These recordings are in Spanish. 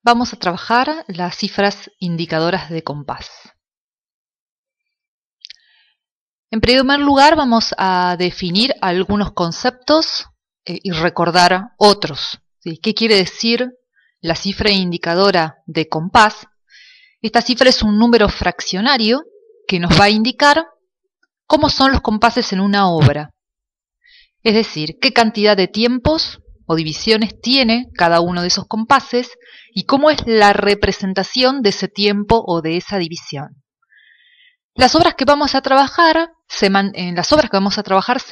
vamos a trabajar las cifras indicadoras de compás. En primer lugar, vamos a definir algunos conceptos y recordar otros, ¿sí? ¿Qué quiere decir la cifra indicadora de compás? Esta cifra es un número fraccionario que nos va a indicar cómo son los compases en una obra. Es decir, qué cantidad de tiempos o divisiones tiene cada uno de esos compases y cómo es la representación de ese tiempo o de esa división. En las obras que vamos a trabajar se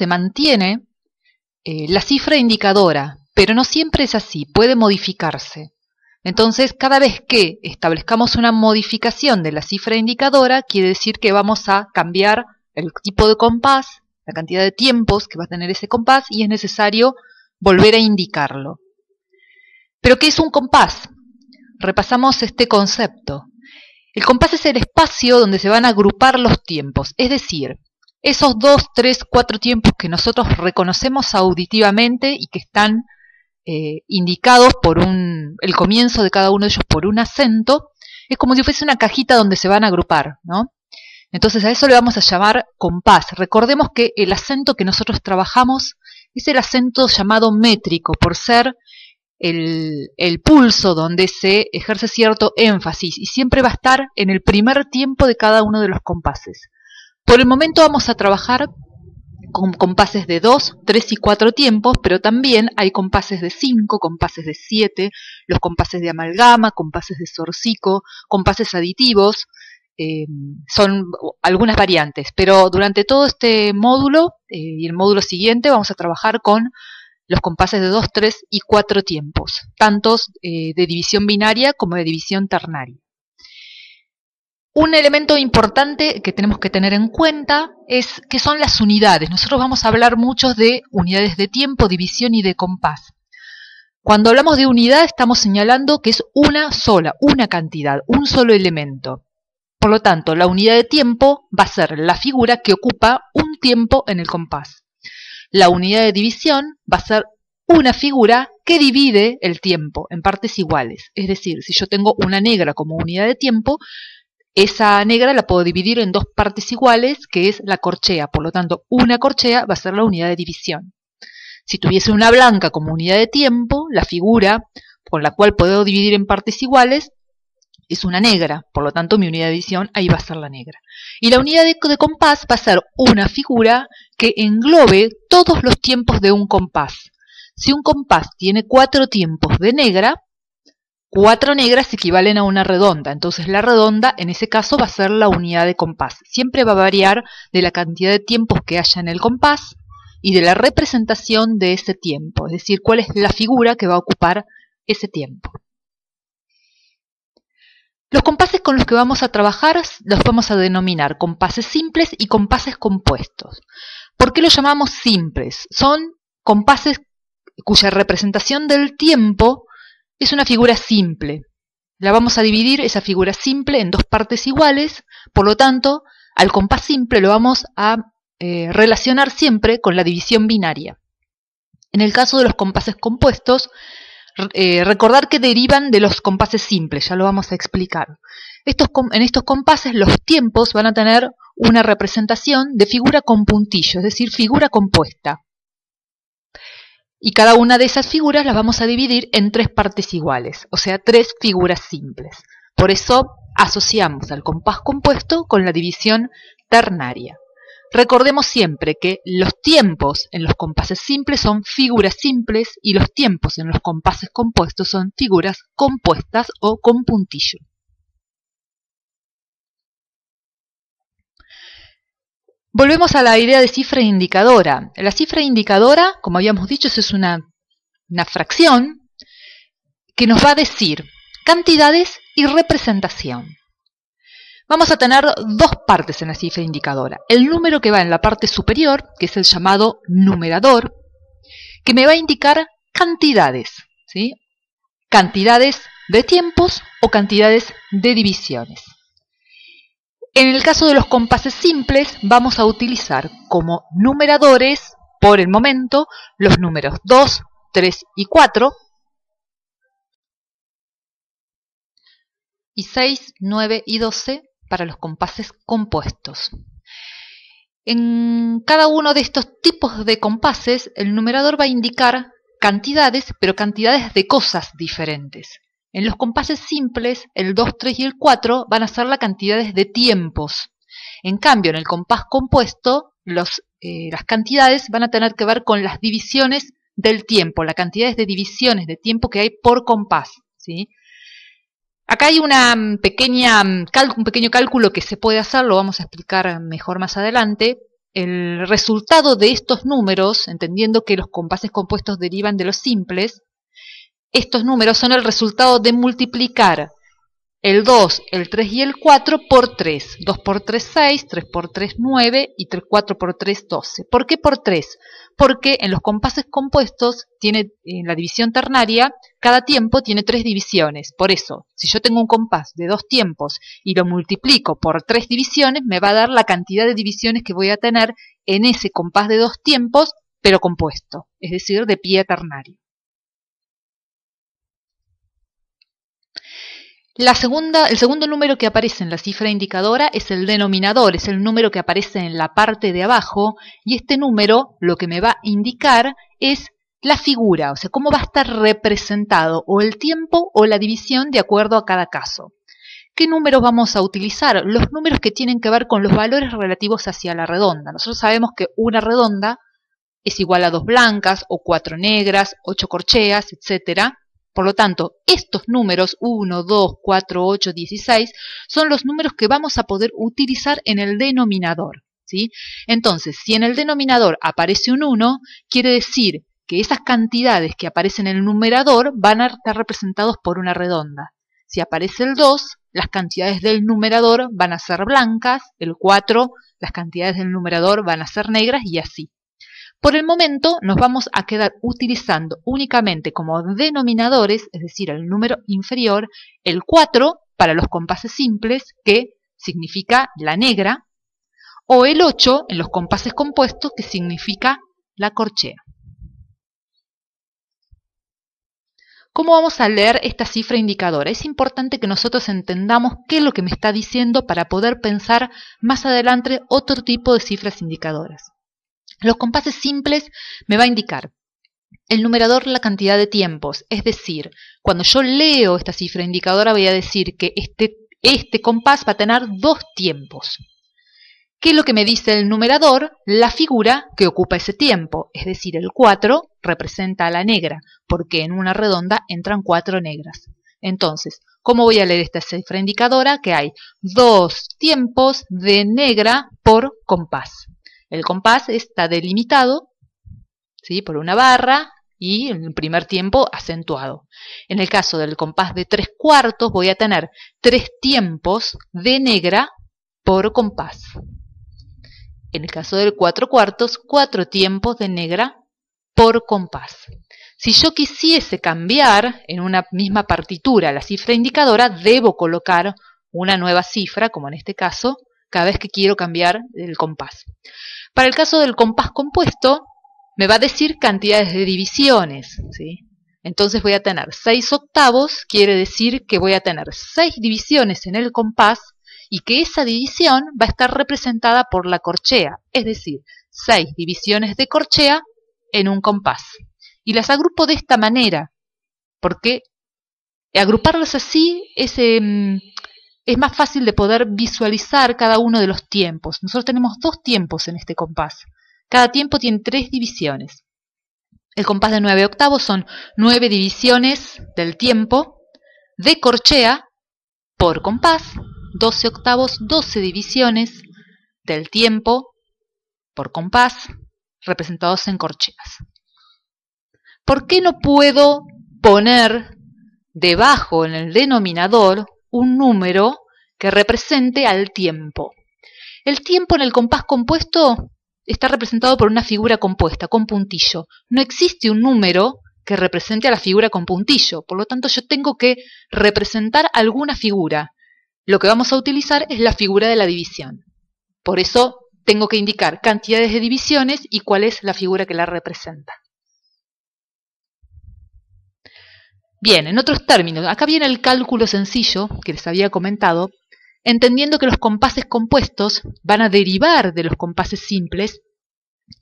mantiene la cifra indicadora, pero no siempre es así, puede modificarse. Entonces, cada vez que establezcamos una modificación de la cifra indicadora, quiere decir que vamos a cambiar el tipo de compás, la cantidad de tiempos que va a tener ese compás, y es necesario volver a indicarlo. ¿Pero qué es un compás? Repasamos este concepto. El compás es el espacio donde se van a agrupar los tiempos, es decir, esos 2, 3, 4 tiempos que nosotros reconocemos auditivamente y que están indicados por el comienzo de cada uno de ellos por un acento, es como si fuese una cajita donde se van a agrupar, ¿no? Entonces a eso le vamos a llamar compás. Recordemos que el acento que nosotros trabajamos es el acento llamado métrico, por ser el pulso donde se ejerce cierto énfasis y siempre va a estar en el primer tiempo de cada uno de los compases. Por el momento vamos a trabajar con compases de 2, 3 y 4 tiempos, pero también hay compases de 5, compases de 7, los compases de amalgama, compases de zorzico, compases aditivos, son algunas variantes, pero durante todo este módulo y el módulo siguiente vamos a trabajar con los compases de 2, 3 y 4 tiempos, tantos de división binaria como de división ternaria. Un elemento importante que tenemos que tener en cuenta es que son las unidades. Nosotros vamos a hablar mucho de unidades de tiempo, división y de compás. Cuando hablamos de unidad estamos señalando que es una sola, una cantidad, un solo elemento. Por lo tanto, la unidad de tiempo va a ser la figura que ocupa un tiempo en el compás. La unidad de división va a ser una figura que divide el tiempo en partes iguales. Es decir, si yo tengo una negra como unidad de tiempo, esa negra la puedo dividir en dos partes iguales, que es la corchea. Por lo tanto, una corchea va a ser la unidad de división. Si tuviese una blanca como unidad de tiempo, la figura con la cual puedo dividir en partes iguales es una negra. Por lo tanto, mi unidad de división ahí va a ser la negra. Y la unidad de compás va a ser una figura que englobe todos los tiempos de un compás. Si un compás tiene 4 tiempos de negra, 4 negras equivalen a una redonda, entonces la redonda en ese caso va a ser la unidad de compás. Siempre va a variar de la cantidad de tiempos que haya en el compás y de la representación de ese tiempo, es decir, cuál es la figura que va a ocupar ese tiempo. Los compases con los que vamos a trabajar los vamos a denominar compases simples y compases compuestos. ¿Por qué los llamamos simples? Son compases cuya representación del tiempo es una figura simple. La vamos a dividir, esa figura simple, en dos partes iguales. Por lo tanto, al compás simple lo vamos a relacionar siempre con la división binaria. En el caso de los compases compuestos, recordar que derivan de los compases simples, ya lo vamos a explicar. En estos compases los tiempos van a tener una representación de figura con puntillo, es decir, figura compuesta. Y cada una de esas figuras las vamos a dividir en 3 partes iguales, o sea, 3 figuras simples. Por eso asociamos al compás compuesto con la división ternaria. Recordemos siempre que los tiempos en los compases simples son figuras simples y los tiempos en los compases compuestos son figuras compuestas o con puntillo. Volvemos a la idea de cifra indicadora. La cifra indicadora, como habíamos dicho, es una fracción que nos va a decir cantidades y representación. Vamos a tener dos partes en la cifra indicadora. El número que va en la parte superior, que es el llamado numerador, que me va a indicar cantidades, ¿sí? Cantidades de tiempos o cantidades de divisiones. En el caso de los compases simples, vamos a utilizar como numeradores, por el momento, los números 2, 3 y 4, y 6, 9 y 12 para los compases compuestos. En cada uno de estos tipos de compases, el numerador va a indicar cantidades, pero cantidades de cosas diferentes. En los compases simples, el 2, 3 y el 4 van a ser las cantidades de tiempos. En cambio, en el compás compuesto, las cantidades van a tener que ver con las divisiones del tiempo, las cantidades de divisiones de tiempo que hay por compás, ¿sí? Acá hay un pequeño cálculo que se puede hacer, lo vamos a explicar mejor más adelante. El resultado de estos números, entendiendo que los compases compuestos derivan de los simples, estos números son el resultado de multiplicar el 2, el 3 y el 4 por 3. 2 por 3, 6, 3 por 3, 9 y 4 por 3, 12. ¿Por qué por 3? Porque en los compases compuestos, en la división ternaria, cada tiempo tiene 3 divisiones. Por eso, si yo tengo un compás de 2 tiempos y lo multiplico por 3 divisiones, me va a dar la cantidad de divisiones que voy a tener en ese compás de 2 tiempos, pero compuesto, es decir, de pie ternario. El segundo número que aparece en la cifra indicadora es el denominador, es el número que aparece en la parte de abajo, y este número lo que me va a indicar es la figura, o sea, cómo va a estar representado o el tiempo o la división de acuerdo a cada caso. ¿Qué números vamos a utilizar? Los números que tienen que ver con los valores relativos hacia la redonda. Nosotros sabemos que una redonda es igual a 2 blancas o 4 negras, 8 corcheas, etc. Por lo tanto, estos números 1, 2, 4, 8, 16 son los números que vamos a poder utilizar en el denominador, ¿sí? Entonces, si en el denominador aparece un 1, quiere decir que esas cantidades que aparecen en el numerador van a estar representados por una redonda. Si aparece el 2, las cantidades del numerador van a ser blancas, el 4, las cantidades del numerador van a ser negras y así. Por el momento nos vamos a quedar utilizando únicamente como denominadores, es decir, el número inferior, el 4 para los compases simples, que significa la negra, o el 8 en los compases compuestos, que significa la corchea. ¿Cómo vamos a leer esta cifra indicadora? Es importante que nosotros entendamos qué es lo que me está diciendo para poder pensar más adelante otro tipo de cifras indicadoras. Los compases simples me va a indicar el numerador la cantidad de tiempos, es decir, cuando yo leo esta cifra indicadora voy a decir que este compás va a tener 2 tiempos. ¿Qué es lo que me dice el numerador? La figura que ocupa ese tiempo, es decir, el 4 representa a la negra, porque en una redonda entran 4 negras. Entonces, ¿cómo voy a leer esta cifra indicadora? Que hay 2 tiempos de negra por compás. El compás está delimitado, ¿sí?, por una barra y en el primer tiempo acentuado. En el caso del compás de 3/4 voy a tener 3 tiempos de negra por compás. En el caso del 4/4, 4 tiempos de negra por compás. Si yo quisiese cambiar en una misma partitura la cifra indicadora, debo colocar una nueva cifra, como en este caso, cada vez que quiero cambiar el compás. Para el caso del compás compuesto, me va a decir cantidades de divisiones, ¿sí? Entonces voy a tener 6/8, quiere decir que voy a tener 6 divisiones en el compás y que esa división va a estar representada por la corchea, es decir, 6 divisiones de corchea en un compás. Y las agrupo de esta manera, porque agruparlas así es más fácil de poder visualizar cada uno de los tiempos. Nosotros tenemos 2 tiempos en este compás. Cada tiempo tiene 3 divisiones. El compás de 9/8 son 9 divisiones del tiempo de corchea por compás. 12/8, 12 divisiones del tiempo por compás representados en corcheas. ¿Por qué no puedo poner debajo en el denominador un número que represente al tiempo? El tiempo en el compás compuesto está representado por una figura compuesta, con puntillo. No existe un número que represente a la figura con puntillo, por lo tanto yo tengo que representar alguna figura. Lo que vamos a utilizar es la figura de la división. Por eso tengo que indicar cantidades de divisiones y cuál es la figura que la representa. Bien, en otros términos, acá viene el cálculo sencillo que les había comentado, entendiendo que los compases compuestos van a derivar de los compases simples.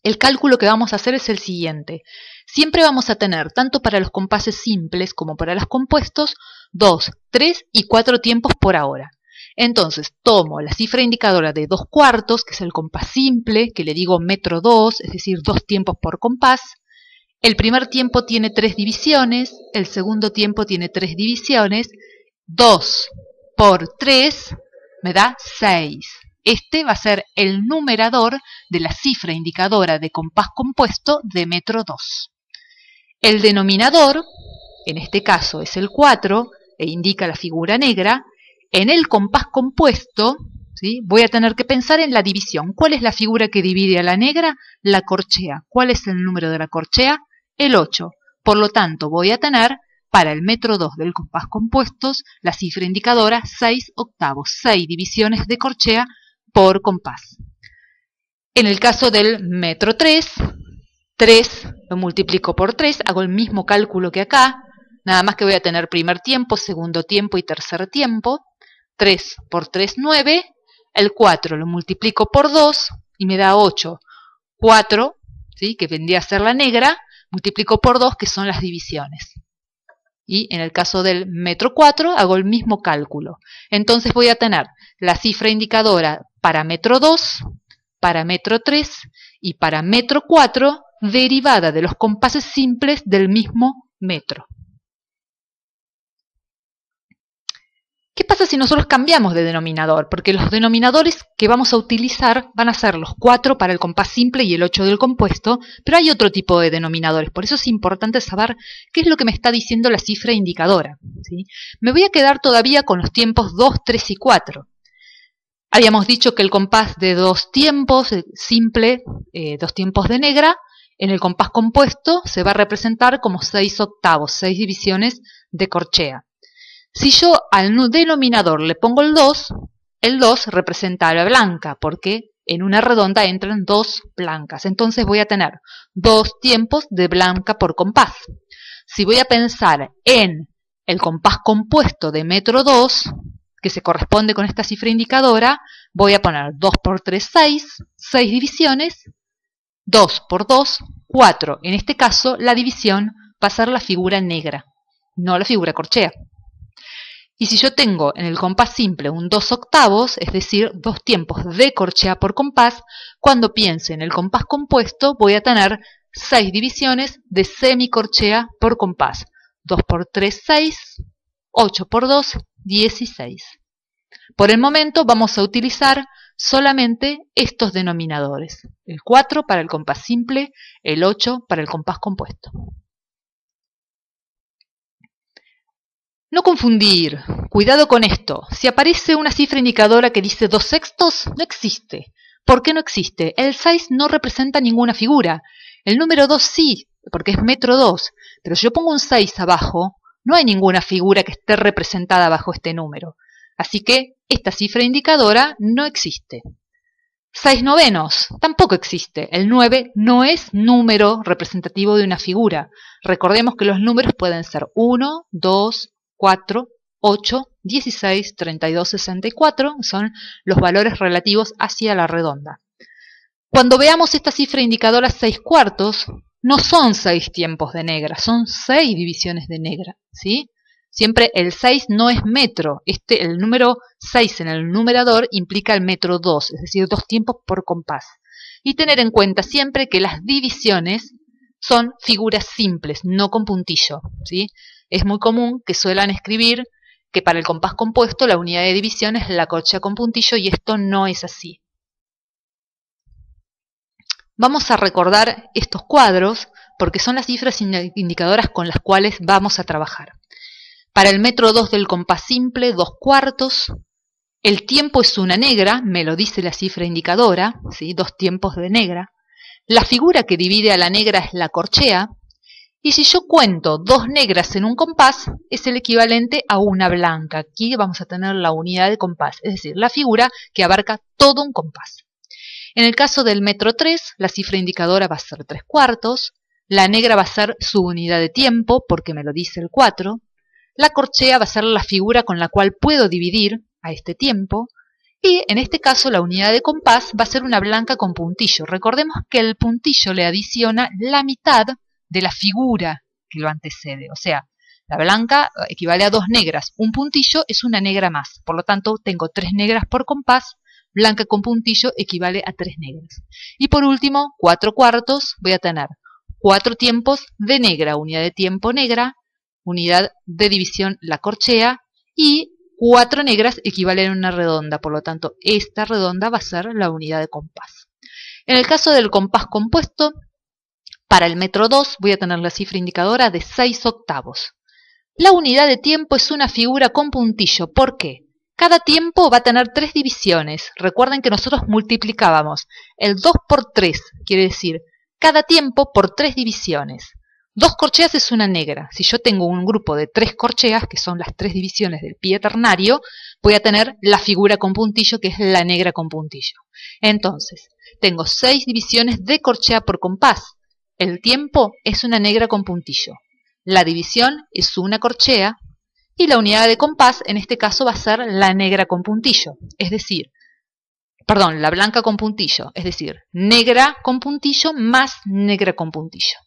El cálculo que vamos a hacer es el siguiente. Siempre vamos a tener, tanto para los compases simples como para los compuestos, 2, 3 y 4 tiempos por hora. Entonces, tomo la cifra indicadora de 2/4, que es el compás simple, que le digo metro 2, es decir, 2 tiempos por compás. El primer tiempo tiene 3 divisiones, el segundo tiempo tiene 3 divisiones. 2 por 3 me da 6. Este va a ser el numerador de la cifra indicadora de compás compuesto de metro 2. El denominador, en este caso es el 4, e indica la figura negra. En el compás compuesto, ¿sí?, voy a tener que pensar en la división. ¿Cuál es la figura que divide a la negra? La corchea. ¿Cuál es el número de la corchea? El 8. Por lo tanto, voy a tener, para el metro 2 del compás compuestos, la cifra indicadora 6/8, 6 divisiones de corchea por compás. En el caso del metro 3, 3 lo multiplico por 3, hago el mismo cálculo que acá, nada más que voy a tener primer tiempo, segundo tiempo y tercer tiempo. 3 por 3, 9. El 4 lo multiplico por 2 y me da 8. 4, ¿sí?, que vendría a ser la negra, multiplico por 2, que son las divisiones. Y en el caso del metro 4 hago el mismo cálculo. Entonces voy a tener la cifra indicadora para metro 2, para metro 3 y para metro 4 derivada de los compases simples del mismo metro. ¿Qué pasa si nosotros cambiamos de denominador? Porque los denominadores que vamos a utilizar van a ser los 4 para el compás simple y el 8 del compuesto, pero hay otro tipo de denominadores. Por eso es importante saber qué es lo que me está diciendo la cifra indicadora, ¿sí? Me voy a quedar todavía con los tiempos 2, 3 y 4. Habíamos dicho que el compás de 2 tiempos, simple, 2 tiempos de negra, en el compás compuesto se va a representar como 6/8, 6 divisiones de corchea. Si yo al denominador le pongo el 2 representa la blanca, porque en una redonda entran 2 blancas. Entonces voy a tener 2 tiempos de blanca por compás. Si voy a pensar en el compás compuesto de metro 2, que se corresponde con esta cifra indicadora, voy a poner 2 por 3, 6, 6 divisiones, 2 por 2, 4. En este caso, la división va a ser la figura negra, no la figura corchea. Y si yo tengo en el compás simple un 2/8, es decir, 2 tiempos de corchea por compás, cuando piense en el compás compuesto voy a tener 6 divisiones de semicorchea por compás. 2 por 3, 6, 8 por 2, 16. Por el momento vamos a utilizar solamente estos denominadores. El 4 para el compás simple, el 8 para el compás compuesto. No confundir, cuidado con esto. Si aparece una cifra indicadora que dice 2/6, no existe. ¿Por qué no existe? El 6 no representa ninguna figura. El número 2 sí, porque es metro 2. Pero si yo pongo un 6 abajo, no hay ninguna figura que esté representada bajo este número. Así que esta cifra indicadora no existe. 6/9 tampoco existe. El 9 no es número representativo de una figura. Recordemos que los números pueden ser 1, 2, 4, 8, 16, 32, 64, son los valores relativos hacia la redonda. Cuando veamos esta cifra indicadora 6/4, no son 6 tiempos de negra, son 6 divisiones de negra, ¿sí? Siempre el 6 no es metro, el número 6 en el numerador implica el metro 2, es decir, 2 tiempos por compás. Y tener en cuenta siempre que las divisiones son figuras simples, no con puntillo, ¿sí? Es muy común que suelan escribir que para el compás compuesto la unidad de división es la corchea con puntillo y esto no es así. Vamos a recordar estos cuadros porque son las cifras indicadoras con las cuales vamos a trabajar. Para el metro 2 del compás simple, 2/4, el tiempo es una negra, me lo dice la cifra indicadora, ¿sí? 2 tiempos de negra. La figura que divide a la negra es la corchea. Y si yo cuento 2 negras en un compás, es el equivalente a una blanca. Aquí vamos a tener la unidad de compás, es decir, la figura que abarca todo un compás. En el caso del metro 3, la cifra indicadora va a ser 3/4. La negra va a ser su unidad de tiempo, porque me lo dice el 4. La corchea va a ser la figura con la cual puedo dividir a este tiempo. Y en este caso la unidad de compás va a ser una blanca con puntillo. Recordemos que el puntillo le adiciona la mitad de la figura que lo antecede. O sea, la blanca equivale a 2 negras. Un puntillo es una negra más. Por lo tanto, tengo 3 negras por compás. Blanca con puntillo equivale a 3 negras. Y por último, 4 cuartos. Voy a tener 4 tiempos de negra. Unidad de tiempo negra. Unidad de división la corchea. Y 4 negras equivalen a una redonda, por lo tanto, esta redonda va a ser la unidad de compás. En el caso del compás compuesto, para el metro 2 voy a tener la cifra indicadora de 6 octavos. La unidad de tiempo es una figura con puntillo. ¿Por qué? Cada tiempo va a tener 3 divisiones. Recuerden que nosotros multiplicábamos el 2 por 3, quiere decir, cada tiempo por 3 divisiones. 2 corcheas es una negra. Si yo tengo un grupo de 3 corcheas, que son las 3 divisiones del pie ternario, voy a tener la figura con puntillo, que es la negra con puntillo. Entonces, tengo 6 divisiones de corchea por compás. El tiempo es una negra con puntillo. La división es una corchea y la unidad de compás, en este caso, va a ser la negra con puntillo. Es decir, perdón, la blanca con puntillo. Es decir, negra con puntillo más negra con puntillo.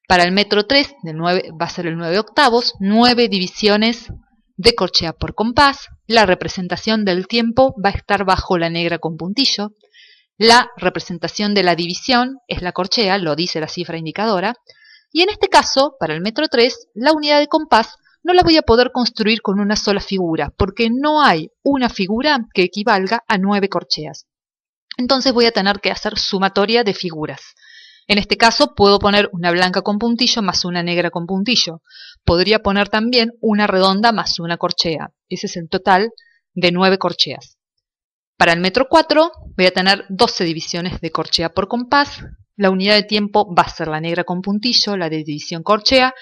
Para el metro 3 va a ser el 9 octavos, 9 divisiones de corchea por compás. La representación del tiempo va a estar bajo la negra con puntillo. La representación de la división es la corchea, lo dice la cifra indicadora. Y en este caso, para el metro 3, la unidad de compás no la voy a poder construir con una sola figura, porque no hay una figura que equivalga a 9 corcheas. Entonces voy a tener que hacer sumatoria de figuras. En este caso puedo poner una blanca con puntillo más una negra con puntillo. Podría poner también una redonda más una corchea. Ese es el total de 9 corcheas. Para el metro 4 voy a tener 12 divisiones de corchea por compás. La unidad de tiempo va a ser la negra con puntillo, la de división corchea,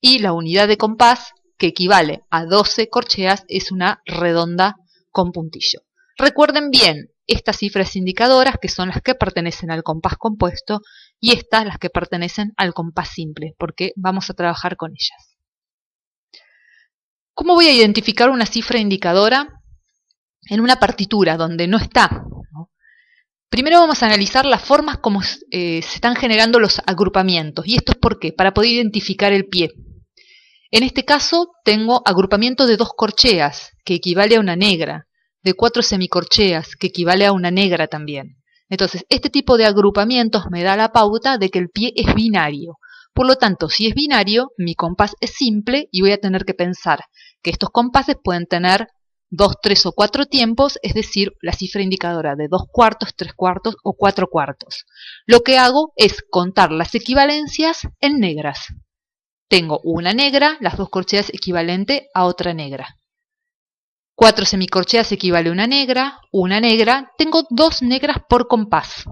y la unidad de compás, que equivale a 12 corcheas, es una redonda con puntillo. Recuerden bien estas cifras indicadoras, que son las que pertenecen al compás compuesto, y estas las que pertenecen al compás simple, porque vamos a trabajar con ellas. ¿Cómo voy a identificar una cifra indicadora en una partitura donde no está? Primero vamos a analizar las formas como se están generando los agrupamientos. ¿Y esto es por qué? Para poder identificar el pie. En este caso tengo agrupamiento de 2 corcheas, que equivale a una negra, de 4 semicorcheas, que equivale a una negra también. Entonces, este tipo de agrupamientos me da la pauta de que el pie es binario. Por lo tanto, si es binario, mi compás es simple y voy a tener que pensar que estos compases pueden tener 2, 3 o 4 tiempos, es decir, la cifra indicadora de 2 cuartos, 3 cuartos o 4 cuartos. Lo que hago es contar las equivalencias en negras. Tengo una negra, las 2 corcheas equivalente a otra negra. 4 semicorcheas equivale a una negra, tengo 2 negras por compás.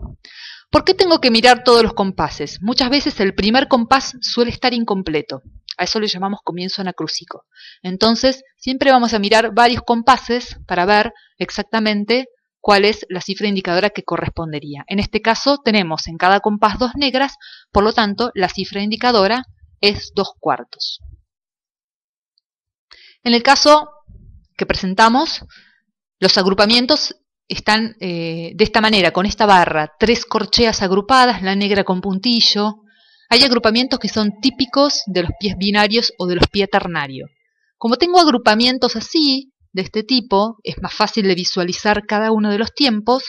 ¿Por qué tengo que mirar todos los compases? Muchas veces el primer compás suele estar incompleto. A eso le llamamos comienzo anacrúsico. Entonces, siempre vamos a mirar varios compases para ver exactamente cuál es la cifra indicadora que correspondería. En este caso, tenemos en cada compás 2 negras, por lo tanto, la cifra indicadora es 2 cuartos. En el caso que presentamos, los agrupamientos están de esta manera, con esta barra, 3 corcheas agrupadas, la negra con puntillo. Hay agrupamientos que son típicos de los pies binarios o de los pies ternarios. Como tengo agrupamientos así, de este tipo, es más fácil de visualizar cada uno de los tiempos.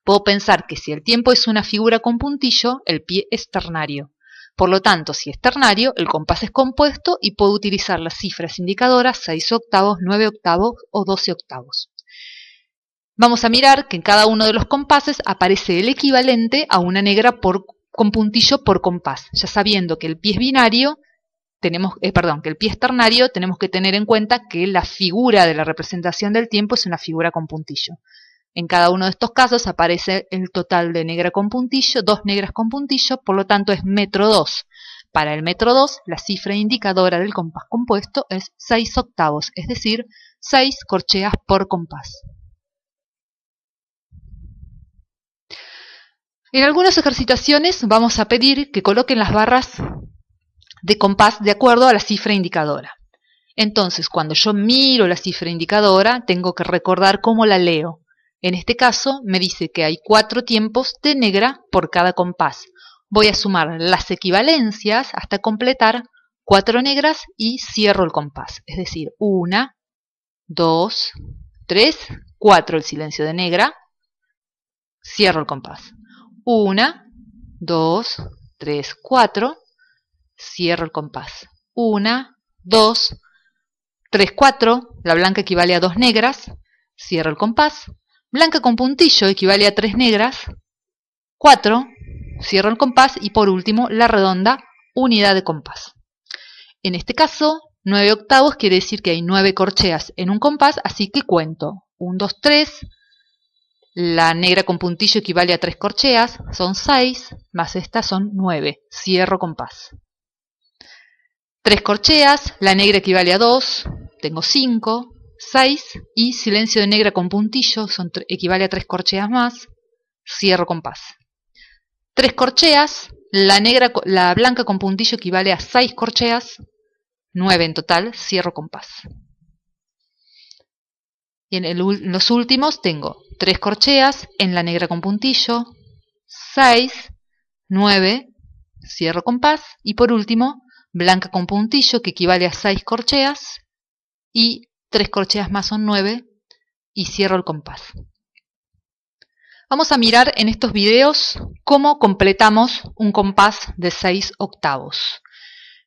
Puedo pensar que si el tiempo es una figura con puntillo, el pie es ternario. Por lo tanto, si es ternario, el compás es compuesto y puedo utilizar las cifras indicadoras 6 octavos, 9 octavos o 12 octavos. Vamos a mirar que en cada uno de los compases aparece el equivalente a una negra con puntillo por compás. Ya sabiendo que el pie es binario, que el pie es ternario, tenemos que tener en cuenta que la figura de la representación del tiempo es una figura con puntillo. En cada uno de estos casos aparece el total de negra con puntillo, 2 negras con puntillo, por lo tanto es metro 2. Para el metro 2, la cifra indicadora del compás compuesto es 6 octavos, es decir, 6 corcheas por compás. En algunas ejercitaciones vamos a pedir que coloquen las barras de compás de acuerdo a la cifra indicadora. Entonces, cuando yo miro la cifra indicadora, tengo que recordar cómo la leo. En este caso, me dice que hay 4 tiempos de negra por cada compás. Voy a sumar las equivalencias hasta completar 4 negras y cierro el compás. Es decir, 1, 2, 3, 4 el silencio de negra, cierro el compás. 1, 2, 3, 4, cierro el compás. 1, 2, 3, 4, la blanca equivale a 2 negras, cierro el compás. Blanca con puntillo equivale a 3 negras, 4, cierro el compás y por último la redonda, unidad de compás. En este caso, 9 octavos quiere decir que hay 9 corcheas en un compás, así que cuento 1, 2, 3, la negra con puntillo equivale a 3 corcheas, son 6, más esta son 9, cierro compás. 3 corcheas, la negra equivale a 2, tengo 5, 6 y silencio de negra con puntillo equivale a 3 corcheas más, cierro compás. 3 corcheas, la blanca con puntillo equivale a 6 corcheas, 9 en total, cierro compás. Y en los últimos tengo 3 corcheas en la negra con puntillo, 6, 9, cierro compás y por último blanca con puntillo que equivale a 6 corcheas y 3 corcheas más son 9 y cierro el compás. Vamos a mirar en estos videos cómo completamos un compás de 6 octavos.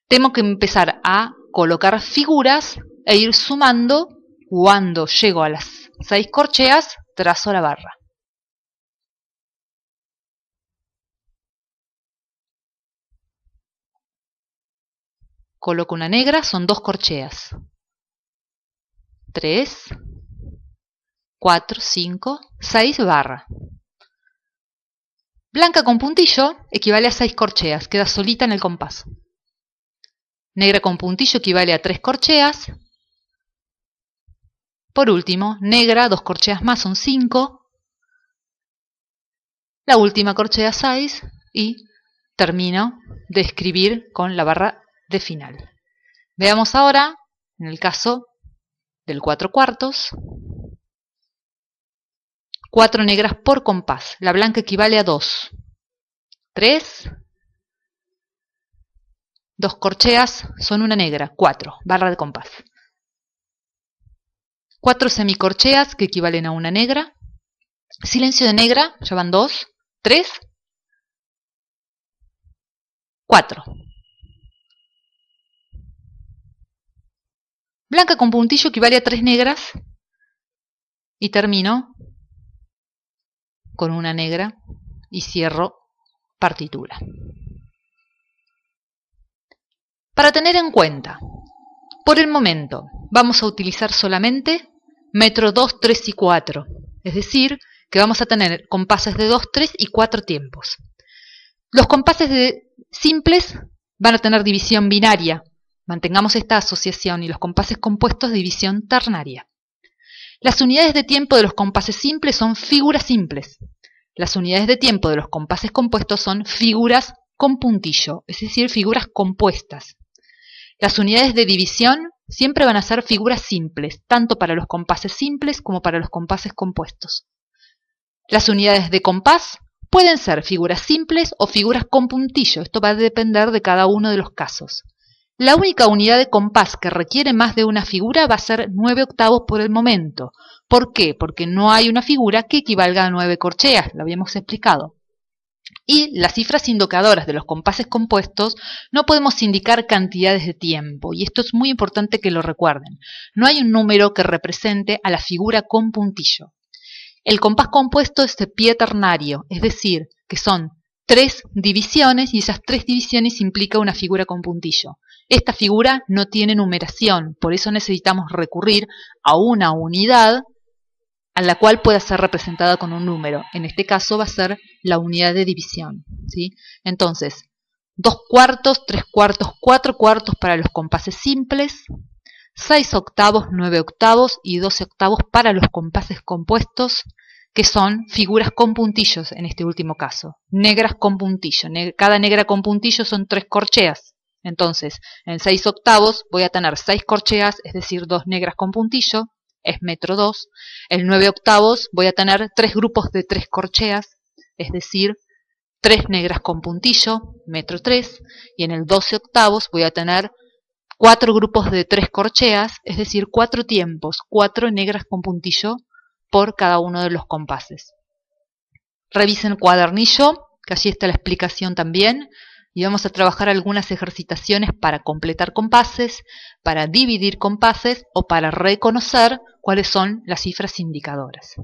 Tengo que empezar a colocar figuras e ir sumando. Cuando llego a las 6 corcheas, trazo la barra. Coloco una negra, son 2 corcheas. 3, 4, 5, 6 barra. Blanca con puntillo equivale a 6 corcheas, queda solita en el compás. Negra con puntillo equivale a 3 corcheas. Por último, negra, 2 corcheas más son 5. La última corchea 6 y termino de escribir con la barra de final. Veamos ahora, en el caso del 4 cuartos, 4 negras por compás. La blanca equivale a 2. 3. 2 corcheas son una negra. 4. Barra de compás. 4 semicorcheas que equivalen a una negra. Silencio de negra, ya van 2. 3. 4. Blanca con puntillo equivale a 3 negras. Y termino con una negra y cierro partitura. Para tener en cuenta, por el momento vamos a utilizar solamente metro 2, 3 y 4. Es decir, que vamos a tener compases de 2, 3 y 4 tiempos. Los compases simples van a tener división binaria. Mantengamos esta asociación y los compases compuestos división ternaria. Las unidades de tiempo de los compases simples son figuras simples. Las unidades de tiempo de los compases compuestos son figuras con puntillo, es decir, figuras compuestas. Las unidades de división siempre van a ser figuras simples, tanto para los compases simples como para los compases compuestos. Las unidades de compás pueden ser figuras simples o figuras con puntillo, esto va a depender de cada uno de los casos. La única unidad de compás que requiere más de una figura va a ser 9 octavos por el momento. ¿Por qué? Porque no hay una figura que equivalga a 9 corcheas, lo habíamos explicado. Y las cifras indicadoras de los compases compuestos no podemos indicar cantidades de tiempo, y esto es muy importante que lo recuerden. No hay un número que represente a la figura con puntillo. El compás compuesto es de pie ternario, es decir, que son 3 divisiones y esas 3 divisiones implica una figura con puntillo. Esta figura no tiene numeración, por eso necesitamos recurrir a una unidad a la cual pueda ser representada con un número. En este caso va a ser la unidad de división, ¿sí? Entonces, 2 cuartos, 3 cuartos, 4 cuartos para los compases simples, 6 octavos, 9 octavos y 12 octavos para los compases compuestos, que son figuras con puntillos en este último caso. Negras con puntillo. Cada negra con puntillo son 3 corcheas. Entonces, en 6/8 voy a tener 6 corcheas, es decir, 2 negras con puntillo, es metro 2. En 9/8 voy a tener 3 grupos de 3 corcheas, es decir, 3 negras con puntillo, metro 3. Y en el 12/8 voy a tener 4 grupos de 3 corcheas, es decir, 4 tiempos, 4 negras con puntillo por cada uno de los compases. Revisen el cuadernillo, que allí está la explicación también, y vamos a trabajar algunas ejercitaciones para completar compases, para dividir compases o para reconocer cuáles son las cifras indicadoras.